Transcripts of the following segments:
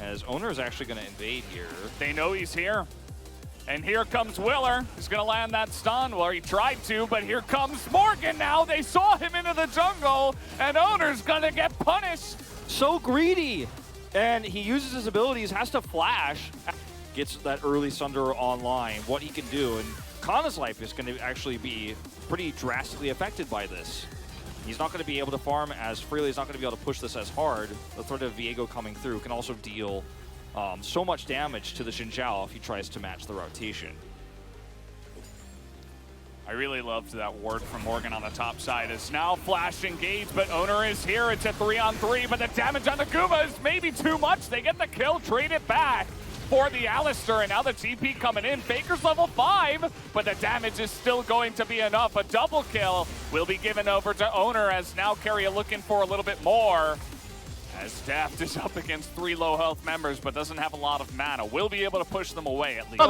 as Owner is actually going to invade here. They know he's here. And here comes Willer. He's going to land that stun. Well, he tried to, but here comes Morgan now. They saw him into the jungle, and Owner's going to get punished. So greedy. And he uses his abilities, has to flash. Gets that early Sunder online, what he can do. And Canna's life is going to actually be pretty drastically affected by this. He's not going to be able to farm as freely. He's not going to be able to push this as hard. The threat of Viego coming through can also deal so much damage to the Xin Zhao if he tries to match the rotation. I really loved that ward from Morgan on the top side. It's now flash engaged, but Owner is here. It's a 3-on-3, but the damage on the Guma is maybe too much. They get the kill, trade it back for the Alistair, and now the TP coming in. Faker's level 5, but the damage is still going to be enough. A double kill will be given over to Owner, as now Keria looking for a little bit more. As Daft is up against 3 low health members, but doesn't have a lot of mana. Will be able to push them away at least.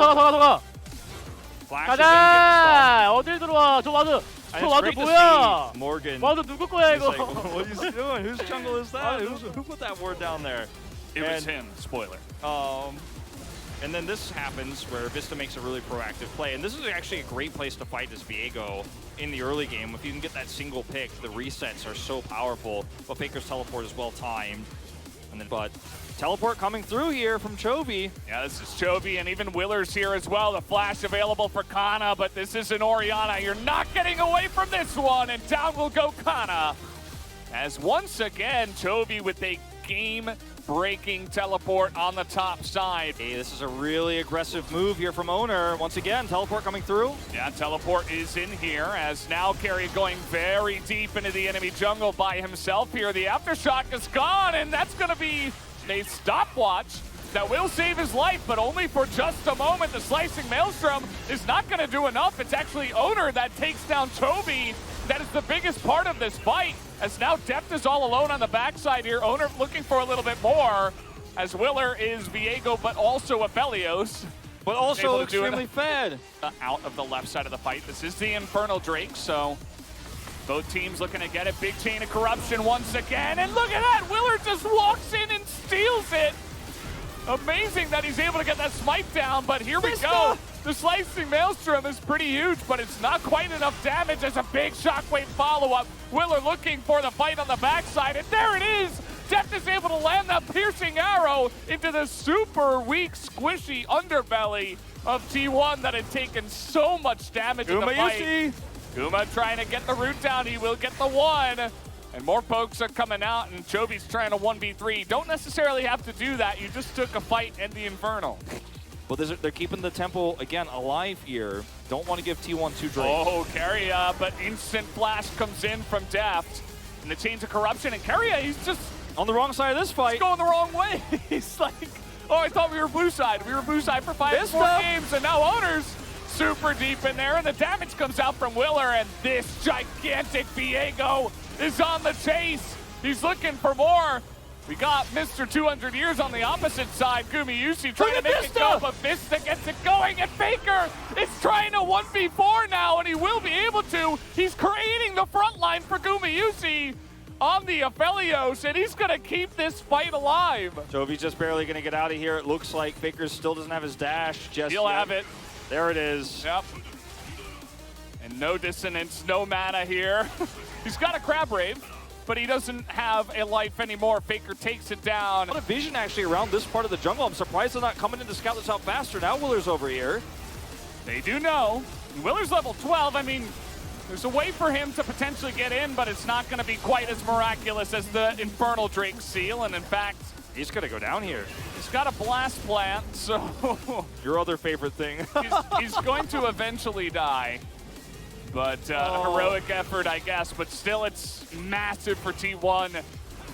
Flash 가자! 어딜 들어와? 저 와드! 저 와드 뭐야? Morgan. 와드 누구 거야 이거? Like, what is he doing? Whose jungle is that? Who put that ward down there? It was him. Spoiler. And then this happens where Vista makes a really proactive play. And this is actually a great place to fight as Viego in the early game. If you can get that single pick, the resets are so powerful. But Faker's teleport is well timed. And then, but teleport coming through here from Chovy. Yeah, this is Chovy, and even Willer's here as well. The flash available for Canna, but this is an Orianna. You're not getting away from this one, and down will go Canna. As once again, Chovy with a game-breaking teleport on the top side. Hey, this is a really aggressive move here from Owner. Once again, teleport coming through. Yeah, teleport is in here, as now Keria going very deep into the enemy jungle by himself here. The aftershock is gone, and that's going to be a stopwatch that will save his life, but only for just a moment. The slicing Maelstrom is not going to do enough. It's actually Owner that takes down Chovy. That is the biggest part of this fight, as now Deft is all alone on the backside here. Owner looking for a little bit more, as Willer is Viego, but also Aphelios. But also extremely fed. Out of the left side of the fight. This is the Infernal Drake, so both teams looking to get it. Big chain of corruption once again, and look at that! Willer just walks in and steals it! Amazing that he's able to get that smite down, but here we go! The slicing Maelstrom is pretty huge, but it's not quite enough damage as a big shockwave follow-up. Willer looking for the fight on the backside, and there it is! Deft is able to land that piercing arrow into the super weak, squishy underbelly of T1 that had taken so much damage in the fight. Guma trying to get the root down. He will get the one. And more pokes are coming out, and Chovy's trying to 1v3. Don't necessarily have to do that. You just took a fight in the Infernal. Well, they're keeping the tempo, again, alive here. Don't want to give T1 2 Drake. Oh, Keria, but instant flash comes in from Deft. And the chains of corruption, and Keria, he's just on the wrong side of this fight. He's going the wrong way. He's like, oh, I thought we were blue side. We were blue side for 5 more games, and now Owner's super deep in there, and the damage comes out from Willer, and this gigantic Viego is on the chase. He's looking for more. We got Mr. 200 Years on the opposite side. Gumayusi trying to make it go, but Vista gets it going, and Faker is trying to 1v4 now, and he will be able to. He's creating the front line for Gumayusi on the Aphelios, and he's going to keep this fight alive. Chovy's just barely going to get out of here. It looks like Faker still doesn't have his dash. He'll have it. There it is. Yep. And no dissonance, no mana here. He's got a Crab Rave, but he doesn't have a life anymore. Faker takes it down. A lot of vision actually around this part of the jungle. I'm surprised they're not coming in to scout this out faster. Now Willer's over here. They do know. Willer's level 12. I mean, there's a way for him to potentially get in, but it's not going to be quite as miraculous as the Infernal Drake seal. And in fact, he's going to go down here. He's got a blast plant, so your other favorite thing. he's going to eventually die. But heroic effort, I guess. But still, it's massive for T1.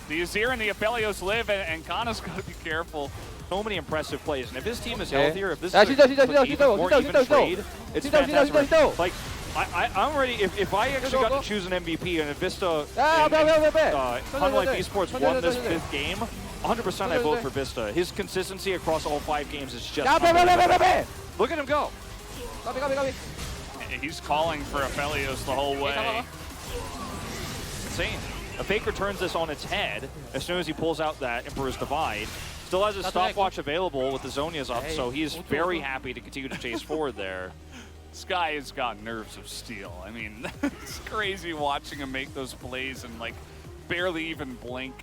The Azir and the Aphelios live, and Canna's got to be careful. So many impressive plays. And if his team is healthier, if this is a more even trade, it's fantastic. Like, I'm ready. If I actually got to choose an MVP, and if Vista Unlike Esports won this 5th game, 100% I vote for Vista. His consistency across all 5 games is just look at him go. He's calling for Aphelios the whole way. Insane. A Faker turns this on its head as soon as he pulls out that Emperor's Divide. Still has his stopwatch available with the Zhonya's up, so he's very happy to continue to chase forward there. This guy has got nerves of steel. I mean, it's crazy watching him make those plays and like barely even blink.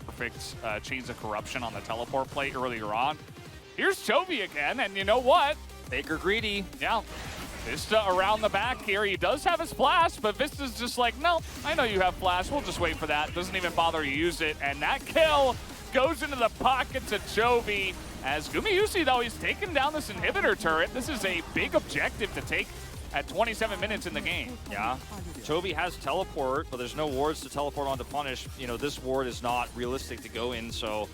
Perfect chains of corruption on the teleport play earlier on. Here's Chovy again, and you know what? Faker greedy. Yeah. Vista around the back here. He does have his flash, but Vista's just like, no, I know you have flash. We'll just wait for that. Doesn't even bother to use it. And that kill goes into the pockets of Chovy. As Gumayusi, though, he's taken down this inhibitor turret. This is a big objective to take at 27 minutes in the game. Yeah. Chovy has teleport, but there's no wards to teleport on to punish. You know, this ward is not realistic to go in, so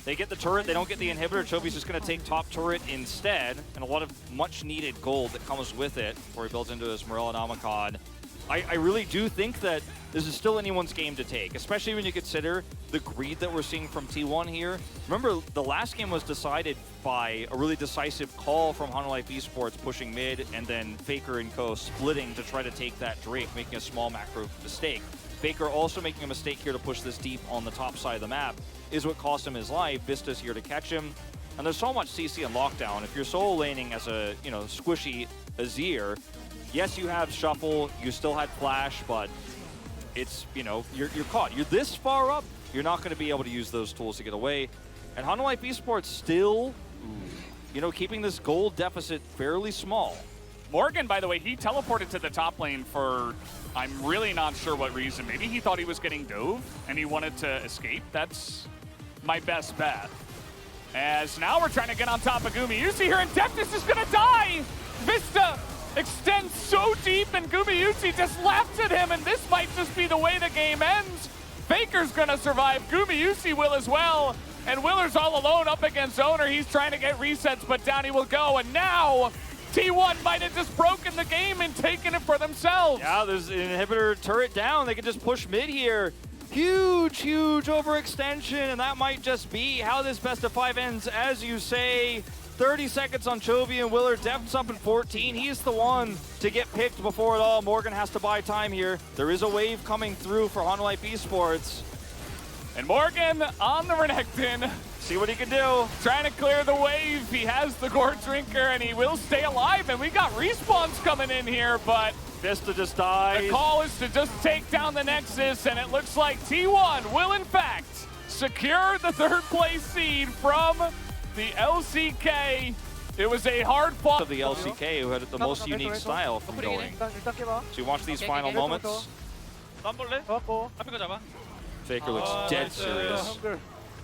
they get the turret, they don't get the inhibitor. Chovy's just going to take top turret instead, and a lot of much-needed gold that comes with it before he builds into his Morellonomicon. I really do think that this is still anyone's game to take, especially when you consider the greed that we're seeing from T1 here. Remember, the last game was decided by a really decisive call from Hanwha Esports pushing mid, and then Faker and co splitting to try to take that Drake, making a small macro mistake. Faker also making a mistake here to push this deep on the top side of the map is what cost him his life. Vista's here to catch him, and there's so much CC and lockdown. If you're solo laning as a, you know, squishy Azir, yes, you have Shuffle, you still had Flash, but it's, you know, you're caught. You're this far up, you're not going to be able to use those tools to get away. And Hanwha Esports still, you know, keeping this gold deficit fairly small. Morgan, by the way, he teleported to the top lane for, I'm really not sure what reason. Maybe he thought he was getting dove and he wanted to escape. That's my best bet. As now we're trying to get on top of Gumayusi here, and Deftness is going to die! Vista extends so deep, and Gumayusi just laughs at him, and this might just be the way the game ends. Faker's gonna survive, Gumayusi will as well, and Willer's all alone up against Owner. He's trying to get resets, but down he will go, and now T1 might have just broken the game and taken it for themselves. Yeah, there's an inhibitor turret down. They can just push mid here. Huge, huge overextension, and that might just be how this best of 5 ends, as you say. 30 seconds on Chovy and Willer. Deft's up in 14. He's the one to get picked before it all. Morgan has to buy time here. There is a wave coming through for Hanwha Esports. And Morgan on the Renekton. See what he can do. Trying to clear the wave. He has the Gore Drinker, and he will stay alive. And we got respawns coming in here, but Vista just dies. The call is to just take down the Nexus, and it looks like T1 will, in fact, secure the third place seed from the LCK. It was a hard fought of the LCK who had the most unique style from going. So you watch these final moments. Faker looks dead serious.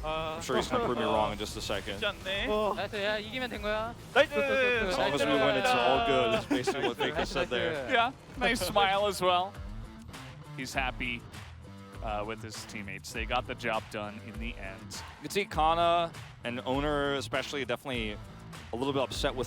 I'm sure he's going to prove me wrong in just a second. As long as we win, it's all good. That's basically what Faker said there. Yeah, nice smile as well. He's happy with his teammates. They got the job done in the end. You can see Canna and Owner especially definitely a little bit upset with